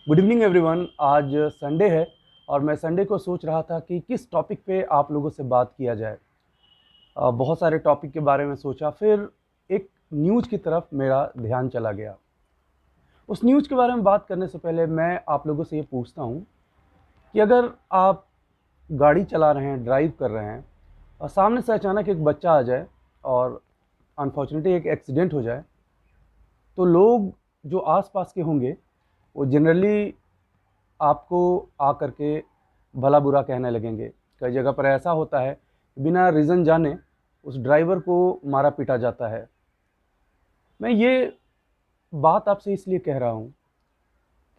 Good evening everyone. आज Sunday है और मैं संडे को सोच रहा था कि किस टॉपिक पे आप लोगों से बात किया जाए। बहुत सारे टॉपिक के बारे में सोचा, फिर एक न्यूज़ की तरफ मेरा ध्यान चला गया। उस न्यूज़ के बारे में बात करने से पहले मैं आप लोगों से ये पूछता हूँ कि अगर आप गाड़ी चला रहे हैं, ड्राइव कर रहे हैं और सामने से अचानक एक बच्चा आ जाए और अनफॉर्चुनेटली एक एक्सीडेंट हो जाए, तो लोग जो आसपास के होंगे वो जनरली आपको आकर के भला बुरा कहने लगेंगे। कई जगह पर ऐसा होता है, बिना रीज़न जाने उस ड्राइवर को मारा पीटा जाता है। मैं ये बात आपसे इसलिए कह रहा हूँ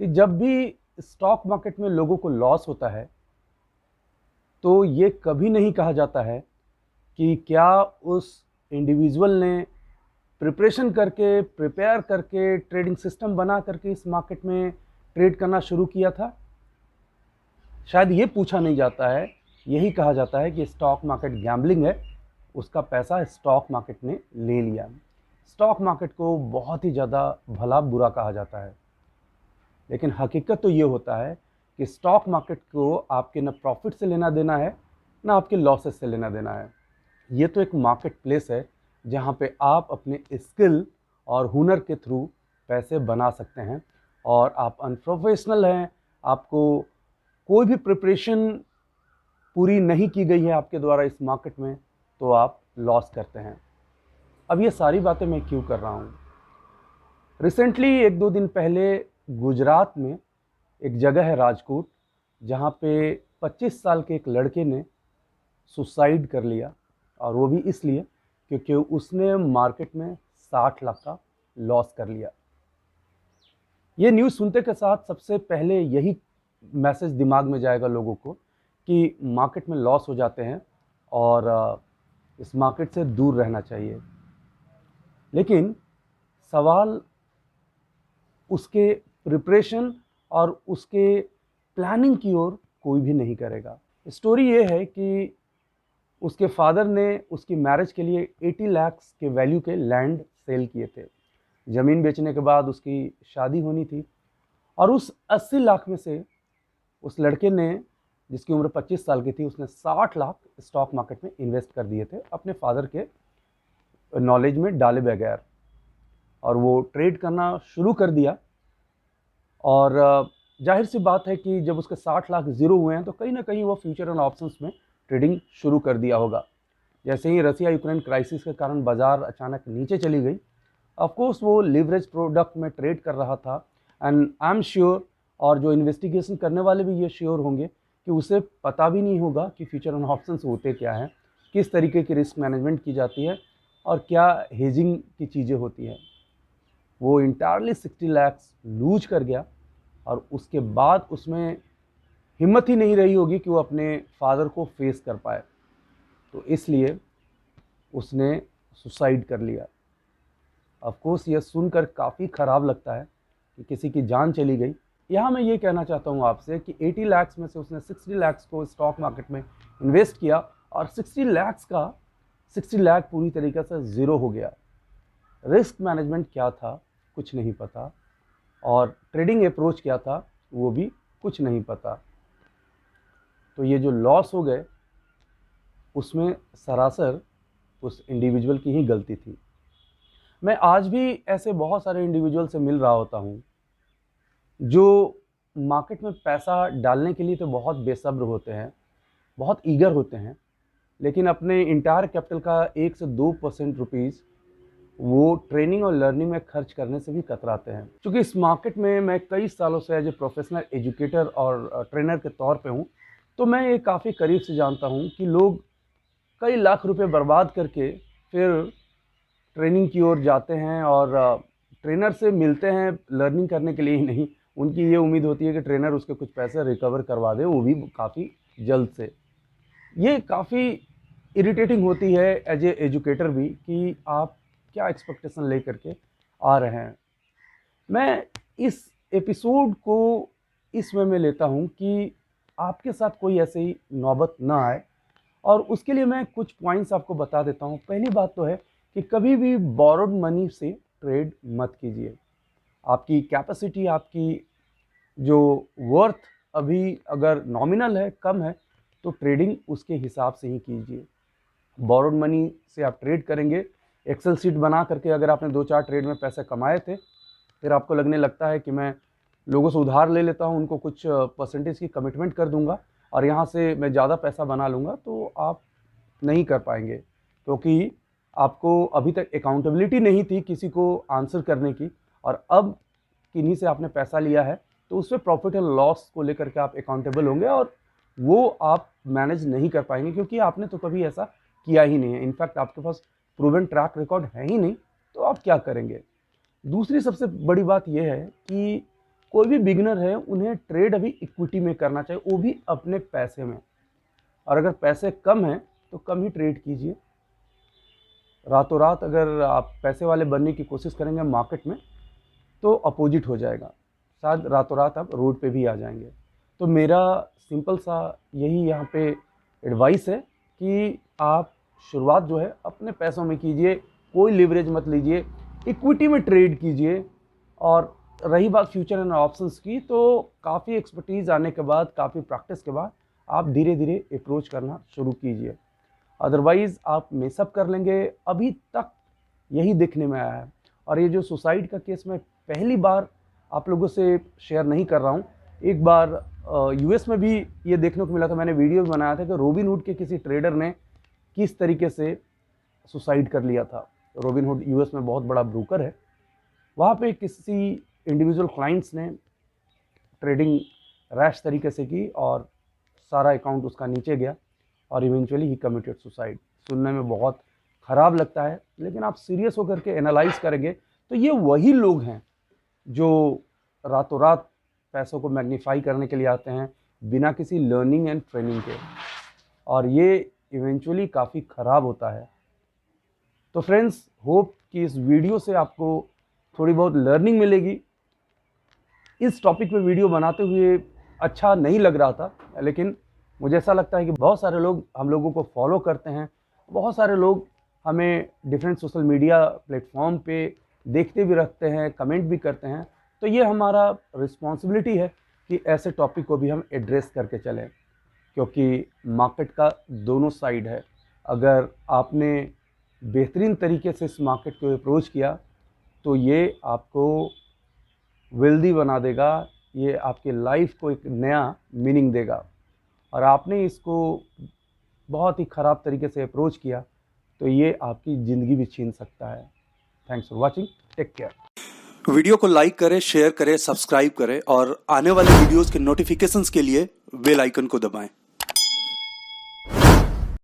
कि जब भी स्टॉक मार्केट में लोगों को लॉस होता है तो ये कभी नहीं कहा जाता है कि क्या उस इंडिविजुअल ने प्रिपेयर करके ट्रेडिंग सिस्टम बना करके इस मार्केट में ट्रेड करना शुरू किया था। शायद ये पूछा नहीं जाता है, यही कहा जाता है कि स्टॉक मार्केट गैम्बलिंग है, उसका पैसा स्टॉक मार्केट ने ले लिया। स्टॉक मार्केट को बहुत ही ज़्यादा भला बुरा कहा जाता है, लेकिन हकीकत तो ये होता है कि स्टॉक मार्केट को आपके न प्रॉफिट से लेना देना है, ना आपके लॉसेस से लेना देना है। ये तो एक मार्केट प्लेस है जहाँ पे आप अपने स्किल और हुनर के थ्रू पैसे बना सकते हैं। और आप अनप्रोफेशनल हैं, आपको कोई भी प्रिपरेशन पूरी नहीं की गई है आपके द्वारा इस मार्केट में, तो आप लॉस करते हैं। अब ये सारी बातें मैं क्यों कर रहा हूँ? रिसेंटली एक दो दिन पहले गुजरात में एक जगह है राजकोट, जहाँ पे 25 साल के एक लड़के ने सुसाइड कर लिया, और वो भी इसलिए क्योंकि उसने मार्केट में 60 लाख का लॉस कर लिया। ये न्यूज़ सुनते के साथ सबसे पहले यही मैसेज दिमाग में जाएगा लोगों को कि मार्केट में लॉस हो जाते हैं और इस मार्केट से दूर रहना चाहिए। लेकिन सवाल उसके प्रिपरेशन और उसके प्लानिंग की ओर कोई भी नहीं करेगा। स्टोरी ये है कि उसके फादर ने उसकी मैरिज के लिए 80 लाख के वैल्यू के लैंड सेल किए थे। ज़मीन बेचने के बाद उसकी शादी होनी थी, और उस 80 लाख में से उस लड़के ने, जिसकी उम्र 25 साल की थी, उसने 60 लाख स्टॉक मार्केट में इन्वेस्ट कर दिए थे अपने फादर के नॉलेज में डाले बगैर। और वो ट्रेड करना शुरू कर दिया, और जाहिर सी बात है कि जब उसके 60 लाख ज़ीरो हुए हैं तो कहीं ना कहीं वो फ्यूचर एंड ऑप्शंस में ट्रेडिंग शुरू कर दिया होगा। जैसे ही रसिया यूक्रेन क्राइसिस के कारण बाज़ार अचानक नीचे चली गई, ऑफ कोर्स वो लिवरेज प्रोडक्ट में ट्रेड कर रहा था। एंड आई एम श्योर, और जो इन्वेस्टिगेशन करने वाले भी ये श्योर होंगे कि उसे पता भी नहीं होगा कि फ्यूचर एंड ऑप्शंस होते क्या हैं, किस तरीके की रिस्क मैनेजमेंट की जाती है और क्या हेजिंग की चीज़ें होती हैं। वो इंटायरली 60 लैक्स लूज कर गया, और उसके बाद उसमें हिम्मत ही नहीं रही होगी कि वो अपने फादर को फेस कर पाए, तो इसलिए उसने सुसाइड कर लिया। ऑफ कोर्स यह सुनकर काफ़ी ख़राब लगता है कि किसी की जान चली गई। यहाँ मैं ये कहना चाहता हूँ आपसे कि 80 लैक्स में से उसने 60 लैक्स को स्टॉक मार्केट में इन्वेस्ट किया, और 60 लैक्स का 60 लाख पूरी तरीके से ज़ीरो हो गया। रिस्क मैनेजमेंट क्या था कुछ नहीं पता, और ट्रेडिंग अप्रोच क्या था वो भी कुछ नहीं पता। तो ये जो लॉस हो गए, उसमें सरासर उस इंडिविजुअल की ही गलती थी। मैं आज भी ऐसे बहुत सारे इंडिविजुअल से मिल रहा होता हूँ जो मार्केट में पैसा डालने के लिए तो बहुत बेसब्र होते हैं, बहुत ईगर होते हैं, लेकिन अपने इंटायर कैपिटल का 1 से 2% रुपीज़ वो ट्रेनिंग और लर्निंग में खर्च करने से भी कतराते हैं। क्योंकि इस मार्केट में मैं कई सालों से एज ए प्रोफेशनल एजुकेटर और ट्रेनर के तौर पे हूँ, तो मैं ये काफ़ी करीब से जानता हूँ कि लोग कई लाख रुपए बर्बाद करके फिर ट्रेनिंग की ओर जाते हैं, और ट्रेनर से मिलते हैं लर्निंग करने के लिए ही नहीं, उनकी ये उम्मीद होती है कि ट्रेनर उसके कुछ पैसे रिकवर करवा दे, वो भी काफ़ी जल्द से। ये काफ़ी इरिटेटिंग होती है एज ए एजुकेटर भी कि आप क्या एक्सपेक्टेशन ले करके आ रहे हैं। मैं इस एपिसोड को इस वे में लेता हूँ कि आपके साथ कोई ऐसी नौबत ना आए, और उसके लिए मैं कुछ पॉइंट्स आपको बता देता हूँ। पहली बात तो है कि कभी भी बोरोड मनी से ट्रेड मत कीजिए। आपकी कैपेसिटी, आपकी जो वर्थ अभी अगर नॉमिनल है, कम है, तो ट्रेडिंग उसके हिसाब से ही कीजिए। बोरोड मनी से आप ट्रेड करेंगे, एक्सेल सीट बना करके अगर आपने 2-4 ट्रेड में पैसे कमाए थे, फिर आपको लगने लगता है कि मैं लोगों से उधार ले लेता हूँ, उनको कुछ परसेंटेज की कमिटमेंट कर दूंगा और यहाँ से मैं ज़्यादा पैसा बना लूँगा, तो आप नहीं कर पाएंगे, क्योंकि आपको अभी तक अकाउंटेबिलिटी नहीं थी किसी को आंसर करने की, और अब किन्हीं से आपने पैसा लिया है तो उसमें प्रॉफिट एंड लॉस को लेकर के आप अकाउंटेबल होंगे और वो आप मैनेज नहीं कर पाएंगे, क्योंकि आपने तो कभी ऐसा किया ही नहीं है। इनफैक्ट आपके पास प्रूवन ट्रैक रिकॉर्ड है ही नहीं, तो आप क्या करेंगे। दूसरी सबसे बड़ी बात यह है कि कोई भी बिगिनर है, उन्हें ट्रेड अभी इक्विटी में करना चाहिए, वो भी अपने पैसे में। और अगर पैसे कम हैं तो कम ही ट्रेड कीजिए। रातों रात अगर आप पैसे वाले बनने की कोशिश करेंगे मार्केट में, तो अपोजिट हो जाएगा, शायद रातों रात आप रोड पे भी आ जाएंगे। तो मेरा सिंपल सा यही यहाँ पे एडवाइस है कि आप शुरुआत जो है अपने पैसों में कीजिए, कोई लिवरेज मत लीजिए, इक्विटी में ट्रेड कीजिए। और रही बात फ्यूचर एंड ऑप्शंस की, तो काफ़ी एक्सपर्टीज़ आने के बाद, काफ़ी प्रैक्टिस के बाद आप धीरे धीरे अप्रोच करना शुरू कीजिए, अदरवाइज़ आप मिसअप कर लेंगे। अभी तक यही देखने में आया है। और ये जो सुसाइड का केस मैं पहली बार आप लोगों से शेयर नहीं कर रहा हूँ, एक बार यूएस में भी ये देखने को मिला था, मैंने वीडियो भी बनाया था कि रोबिनहुड के किसी ट्रेडर ने किस तरीके से सुसाइड कर लिया था। रोबिनहुड यूएस में बहुत बड़ा ब्रोकर है, वहाँ पे किसी इंडिविजुअल क्लाइंट्स ने ट्रेडिंग रैश तरीके से की और सारा अकाउंट उसका नीचे गया और इवेंचुअली ही कमिटेड सुसाइड। सुनने में बहुत ख़राब लगता है, लेकिन आप सीरियस होकर के एनालाइज करेंगे तो ये वही लोग हैं जो रातों रात पैसों को मैग्नीफाई करने के लिए आते हैं बिना किसी लर्निंग एंड ट्रेनिंग के, और ये इवेंचुअली काफ़ी ख़राब होता है। तो फ्रेंड्स, होप कि इस वीडियो से आपको थोड़ी बहुत लर्निंग मिलेगी। इस टॉपिक पे वीडियो बनाते हुए अच्छा नहीं लग रहा था, लेकिन मुझे ऐसा लगता है कि बहुत सारे लोग हम लोगों को फॉलो करते हैं, बहुत सारे लोग हमें डिफरेंट सोशल मीडिया प्लेटफॉर्म पे देखते भी रखते हैं, कमेंट भी करते हैं। तो ये हमारा रिस्पॉन्सिबिलिटी है कि ऐसे टॉपिक को भी हम एड्रेस करके चलें, क्योंकि मार्केट का दोनों साइड है। अगर आपने बेहतरीन तरीके से इस मार्केट को अप्रोच किया तो ये आपको वेल्दी बना देगा, ये आपके लाइफ को एक नया मीनिंग देगा। और आपने इसको बहुत ही ख़राब तरीके से अप्रोच किया तो ये आपकी ज़िंदगी भी छीन सकता है। Thanks for watching, take care. Video को लाइक करें, शेयर करें, सब्सक्राइब करें और आने वाले वीडियोस के नोटिफिकेशंस के लिए बेल आइकन को दबाएं।